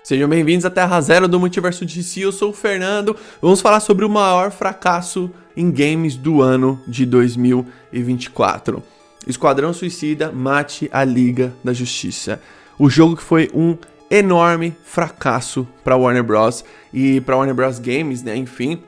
Sejam bem-vindos à Terra Zero do Multiverso DC, eu sou o Fernando. Vamos falar sobre o maior fracasso em games do ano de 2024. Esquadrão Suicida mate a Liga da Justiça. O jogo que foi um enorme fracasso para Warner Bros. E para Warner Bros. Games, né, enfim.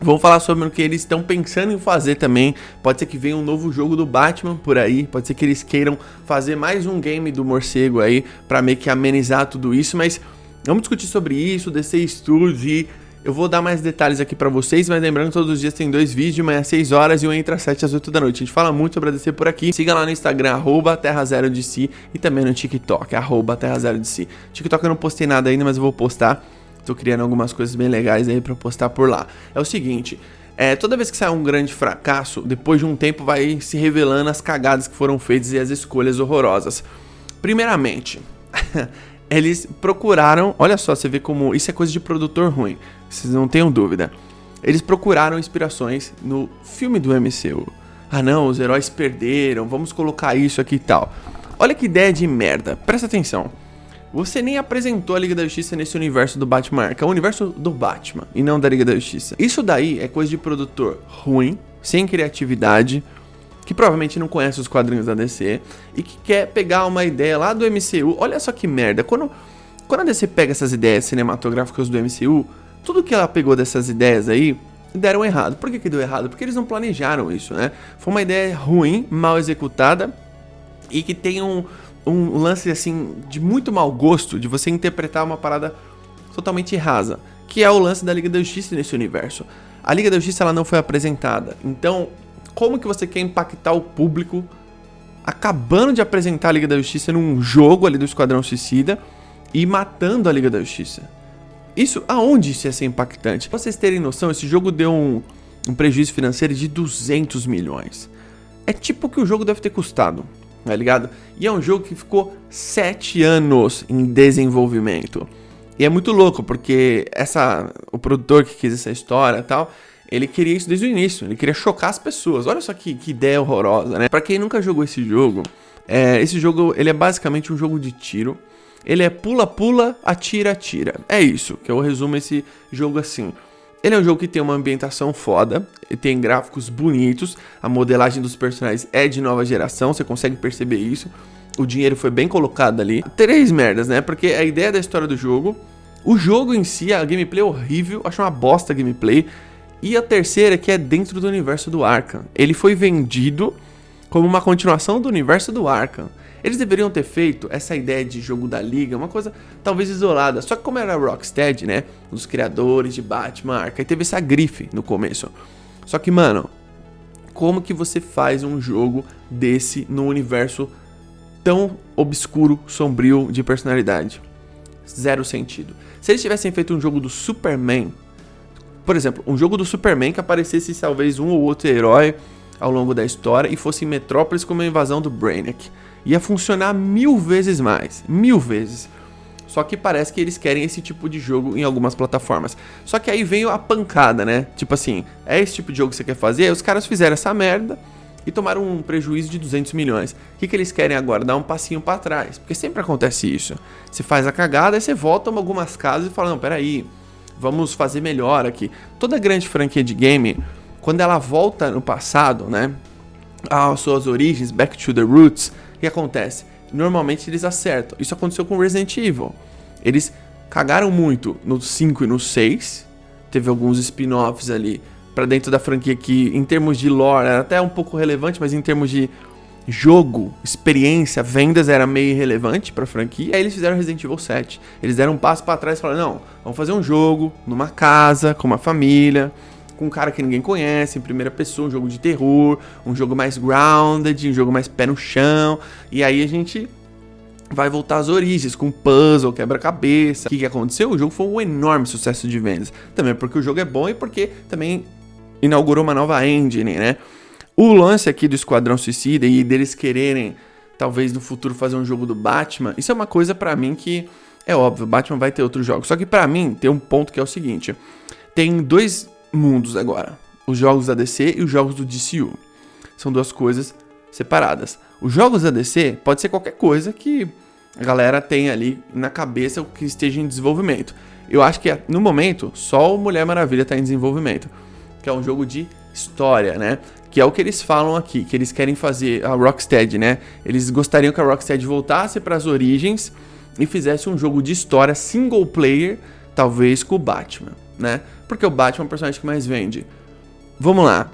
Vamos falar sobre o que eles estão pensando em fazer também. Pode ser que venha um novo jogo do Batman por aí. Pode ser que eles queiram fazer mais um game do morcego aí para meio que amenizar tudo isso, mas vamos discutir sobre isso, DC Studios, e eu vou dar mais detalhes aqui pra vocês, mas lembrando que todos os dias tem 2 vídeos, de manhã às 6 horas e um entra às 7 às 8 da noite. A gente fala muito sobre a DC por aqui. Siga lá no Instagram, @TerraZeroDC, e também no TikTok, @TerraZeroDC. TikTok eu não postei nada ainda, mas eu vou postar. Tô criando algumas coisas bem legais aí pra postar por lá. É o seguinte, toda vez que sai um grande fracasso, depois de um tempo vai se revelando as cagadas que foram feitas e as escolhas horrorosas. Primeiramente... eles procuraram, olha só, você vê como isso é coisa de produtor ruim, vocês não tenham dúvida. Eles procuraram inspirações no filme do MCU. Ah não, os heróis perderam, vamos colocar isso aqui e tal. Olha que ideia de merda, presta atenção. Você nem apresentou a Liga da Justiça nesse universo do Batman, que é o universo do Batman e não da Liga da Justiça. Isso daí é coisa de produtor ruim, sem criatividade, que provavelmente não conhece os quadrinhos da DC e que quer pegar uma ideia lá do MCU. Olha só que merda, quando a DC pega essas ideias cinematográficas do MCU, tudo que ela pegou dessas ideias aí, deram errado. Por que deu errado? Porque eles não planejaram isso, né? Foi uma ideia ruim, mal executada e que tem um lance assim de muito mau gosto de você interpretar uma parada totalmente rasa, que é o lance da Liga da Justiça nesse universo. A Liga da Justiça ela não foi apresentada, então como que você quer impactar o público acabando de apresentar a Liga da Justiça num jogo ali do Esquadrão Suicida e matando a Liga da Justiça? Isso, aonde isso ia ser impactante? Pra vocês terem noção, esse jogo deu um prejuízo financeiro de 200 milhões. É tipo o que o jogo deve ter custado, tá ligado? E é um jogo que ficou 7 anos em desenvolvimento. E é muito louco, porque o produtor que quis essa história e tal... ele queria isso desde o início, ele queria chocar as pessoas. Olha só que ideia horrorosa, né? Pra quem nunca jogou esse jogo ele é basicamente um jogo de tiro. Ele é pula-pula, atira-atira. É isso, que eu resumo esse jogo assim. Ele é um jogo que tem uma ambientação foda, tem gráficos bonitos, a modelagem dos personagens é de nova geração, você consegue perceber isso. O dinheiro foi bem colocado ali. 3 merdas, né? Porque a ideia da história do jogo, o jogo em si, a gameplay é horrível, acho uma bosta a gameplay. E a terceira que é dentro do universo do Arkham. Ele foi vendido como uma continuação do universo do Arkham. Eles deveriam ter feito essa ideia de jogo da Liga, uma coisa talvez isolada. Só que como era a Rocksteady, né, os criadores de Batman, Arkham, teve essa grife no começo. Só que, mano, como que você faz um jogo desse num universo tão obscuro, sombrio de personalidade? Zero sentido. Se eles tivessem feito um jogo do Superman... por exemplo, um jogo do Superman que aparecesse talvez um ou outro herói ao longo da história e fosse em Metrópolis como a invasão do Brainiac. Ia funcionar 1000 vezes mais. 1000 vezes. Só que parece que eles querem esse tipo de jogo em algumas plataformas. Só que aí veio a pancada, né? Tipo assim, é esse tipo de jogo que você quer fazer? Aí os caras fizeram essa merda e tomaram um prejuízo de 200 milhões. O que eles querem agora? Dar um passinho pra trás. Porque sempre acontece isso. Você faz a cagada, aí você volta em algumas casas e fala, não, peraí, vamos fazer melhor aqui. Toda grande franquia de game, quando ela volta no passado, né, às suas origens, back to the roots, o que acontece? Normalmente eles acertam. Isso aconteceu com Resident Evil. Eles cagaram muito no 5 e no 6. Teve alguns spin-offs ali pra dentro da franquia que, em termos de lore, era até um pouco relevante, mas em termos de jogo, experiência, vendas era meio irrelevante pra franquia. Aí eles fizeram Resident Evil 7. Eles deram um passo pra trás e falaram, não, vamos fazer um jogo numa casa, com uma família, com um cara que ninguém conhece, em primeira pessoa, um jogo de terror, um jogo mais grounded, um jogo mais pé no chão. E aí a gente vai voltar às origens, com puzzle, quebra-cabeça. O que aconteceu? O jogo foi um enorme sucesso de vendas. Também porque o jogo é bom e porque também inaugurou uma nova engine, né? O lance aqui do Esquadrão Suicida e deles quererem, talvez no futuro, fazer um jogo do Batman, isso é uma coisa pra mim que é óbvio, o Batman vai ter outros jogos. Só que pra mim tem um ponto que é o seguinte, tem 2 mundos agora, os jogos da DC e os jogos do DCU. São 2 coisas separadas. Os jogos da DC pode ser qualquer coisa que a galera tem ali na cabeça o que esteja em desenvolvimento. Eu acho que no momento só o Mulher Maravilha tá em desenvolvimento, que é um jogo de história, né? Que é o que eles falam aqui, que eles querem fazer a Rocksteady, né? Eles gostariam que a Rocksteady voltasse para as origens e fizesse um jogo de história single player, talvez com o Batman, né? Porque o Batman é o personagem que mais vende. Vamos lá.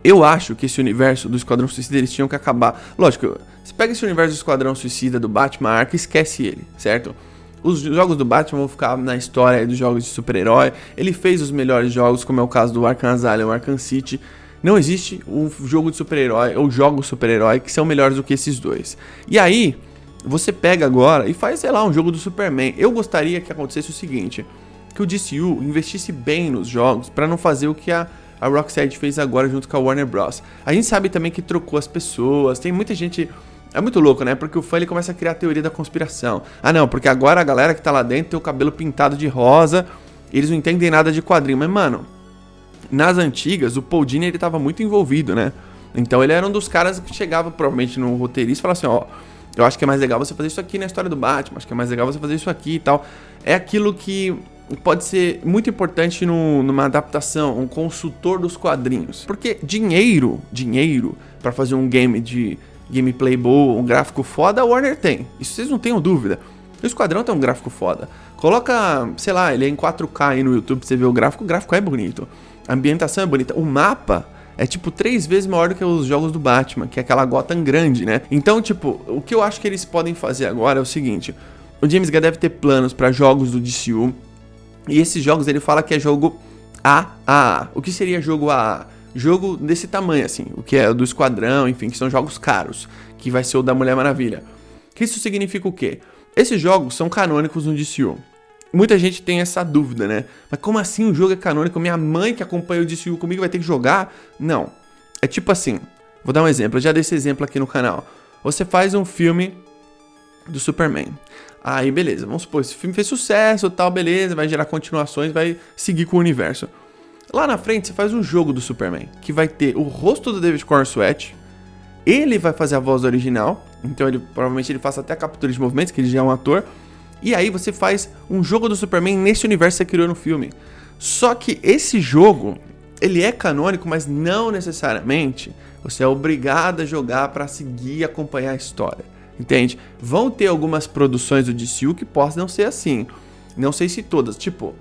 Eu acho que esse universo do Esquadrão Suicida eles tinham que acabar. Lógico, você pega esse universo do Esquadrão Suicida do Batman Arkham e esquece ele, certo? Os jogos do Batman vão ficar na história dos jogos de super-herói. Ele fez os melhores jogos, como é o caso do Arkham Asylum, Arkham City. Não existe um jogo de super-herói ou jogos super-herói que são melhores do que esses dois. E aí, você pega agora e faz, sei lá, um jogo do Superman. Eu gostaria que acontecesse o seguinte, que o DCU investisse bem nos jogos para não fazer o que a Rocksteady fez agora junto com a Warner Bros. A gente sabe também que trocou as pessoas, tem muita gente... É muito louco, né? Porque o fã ele começa a criar a teoria da conspiração. Ah não, porque agora a galera que tá lá dentro tem o cabelo pintado de rosa, eles não entendem nada de quadrinho. Mas mano, nas antigas o Paul Dini ele tava muito envolvido, né? Então ele era um dos caras que chegava provavelmente no roteirista e falava assim, ó, eu acho que é mais legal você fazer isso aqui na história do Batman, acho que é mais legal você fazer isso aqui e tal. É aquilo que pode ser muito importante numa adaptação, um consultor dos quadrinhos. Porque dinheiro pra fazer um game de gameplay boa, um gráfico foda, a Warner tem. Isso vocês não tenham dúvida. O Esquadrão tem um gráfico foda. Coloca, sei lá, ele é em 4K aí no YouTube pra você ver o gráfico é bonito. A ambientação é bonita. O mapa é tipo 3 vezes maior do que os jogos do Batman, que é aquela Gotham grande, né? Então, tipo, o que eu acho que eles podem fazer agora é o seguinte. O James Gunn deve ter planos pra jogos do DCU. E esses jogos ele fala que é jogo AAA. O que seria jogo AAA? Jogo desse tamanho, assim, o que é do Esquadrão, enfim, que são jogos caros, que vai ser o da Mulher Maravilha. Que isso significa o quê? Esses jogos são canônicos no DCU. Muita gente tem essa dúvida, né? Mas como assim o jogo é canônico? Minha mãe que acompanha o DCU comigo vai ter que jogar? Não. É tipo assim, vou dar um exemplo, eu já dei esse exemplo aqui no canal. Você faz um filme do Superman. Aí beleza, vamos supor, esse filme fez sucesso, tal, beleza, vai gerar continuações, vai seguir com o universo. Lá na frente você faz um jogo do Superman, que vai ter o rosto do David Cornsweet, ele vai fazer a voz original, então ele provavelmente ele faça até a captura de movimentos, que ele já é um ator, e aí você faz um jogo do Superman nesse universo que você criou no filme. Só que esse jogo, ele é canônico, mas não necessariamente você é obrigado a jogar para seguir e acompanhar a história, entende? Vão ter algumas produções do DCU que possam ser assim, não sei se todas, tipo...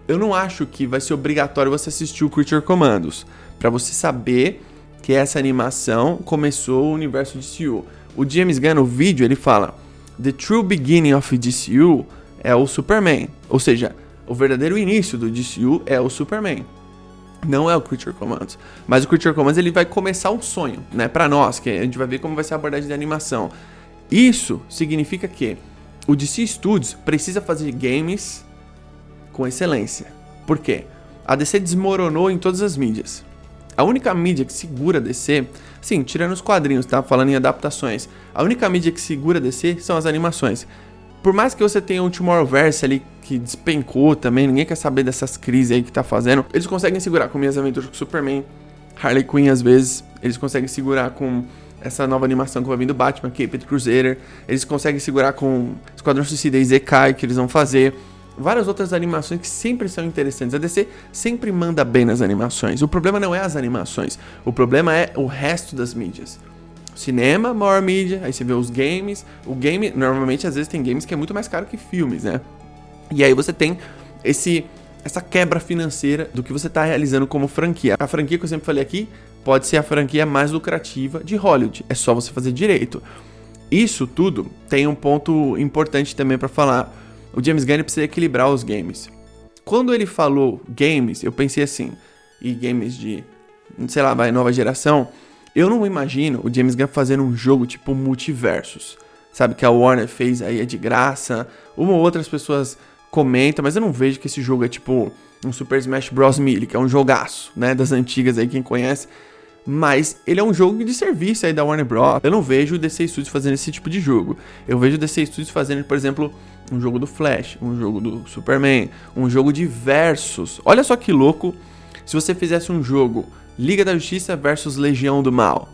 Eu não acho que vai ser obrigatório você assistir o Creature Commandos pra você saber que essa animação começou o universo DCU. O James Gunn, no vídeo, ele fala The true beginning of DCU é o Superman. Ou seja, o verdadeiro início do DCU é o Superman. Não é o Creature Commands. Mas o Creature Commands ele vai começar um sonho, né? Pra nós, que a gente vai ver como vai ser a abordagem da animação. Isso significa que o DC Studios precisa fazer games... com excelência. Por quê? A DC desmoronou em todas as mídias. A única mídia que segura a DC, sim, tirando os quadrinhos, tá? Falando em adaptações. A única mídia que segura a DC são as animações. Por mais que você tenha um Tomorrowverse ali que despencou também, ninguém quer saber dessas crises aí que tá fazendo. Eles conseguem segurar com Minhas Aventuras com Superman, Harley Quinn às vezes. Eles conseguem segurar com essa nova animação que vai vir do Batman, Caped Crusader. Eles conseguem segurar com Esquadrão Suicida e Zekai que eles vão fazer. Várias outras animações que sempre são interessantes. A DC sempre manda bem nas animações. O problema não é as animações. O problema é o resto das mídias. Cinema, maior mídia. Aí você vê os games. O game, normalmente, às vezes tem games que é muito mais caro que filmes, né? E aí você tem essa quebra financeira do que você está realizando como franquia. A franquia que eu sempre falei aqui pode ser a franquia mais lucrativa de Hollywood. É só você fazer direito. Isso tudo tem um ponto importante também para falar. O James Gunn precisa equilibrar os games. Quando ele falou games, eu pensei assim, e games de, sei lá, nova geração, eu não imagino o James Gunn fazendo um jogo tipo Multiversus, sabe, que a Warner fez aí, é de graça, uma ou outras pessoas comentam, mas eu não vejo que esse jogo é tipo um Super Smash Bros. Melee, que é um jogaço, né, das antigas aí, quem conhece, mas ele é um jogo de serviço aí da Warner Bros. Eu não vejo o DC Studios fazendo esse tipo de jogo. Eu vejo o DC Studios fazendo, por exemplo, um jogo do Flash, um jogo do Superman, um jogo de versus. Olha só que louco se você fizesse um jogo Liga da Justiça versus Legião do Mal,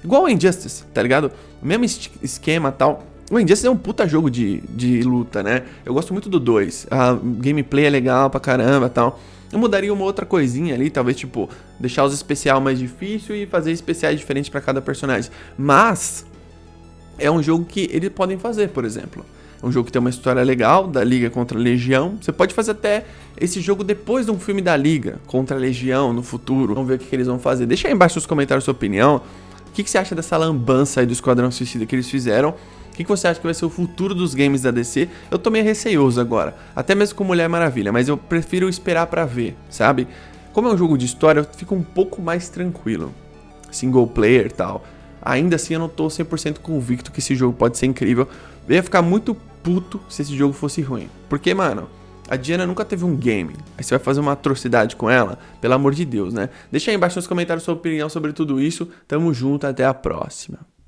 igual a Injustice, tá ligado? O mesmo esquema tal. O Injustice é um puta jogo de luta, né? Eu gosto muito do 2. A gameplay é legal pra caramba e tal. Eu mudaria uma outra coisinha ali, talvez, tipo, deixar os especial mais difícil e fazer especiais diferentes pra cada personagem. Mas é um jogo que eles podem fazer, por exemplo. É um jogo que tem uma história legal, da Liga contra a Legião. Você pode fazer até esse jogo depois de um filme da Liga contra a Legião no futuro. Vamos ver o que eles vão fazer. Deixa aí embaixo nos comentários a sua opinião. O que você acha dessa lambança aí do Esquadrão Suicida que eles fizeram? O que você acha que vai ser o futuro dos games da DC? Eu tô meio receoso agora, até mesmo com Mulher Maravilha, mas eu prefiro esperar pra ver, sabe? Como é um jogo de história, eu fico um pouco mais tranquilo. Single player e tal. Ainda assim eu não tô 100% convicto que esse jogo pode ser incrível. Eu ia ficar muito puto se esse jogo fosse ruim. Porque, mano, a Diana nunca teve um game. Aí você vai fazer uma atrocidade com ela? Pelo amor de Deus, né? Deixa aí embaixo nos comentários sua opinião sobre tudo isso. Tamo junto, até a próxima.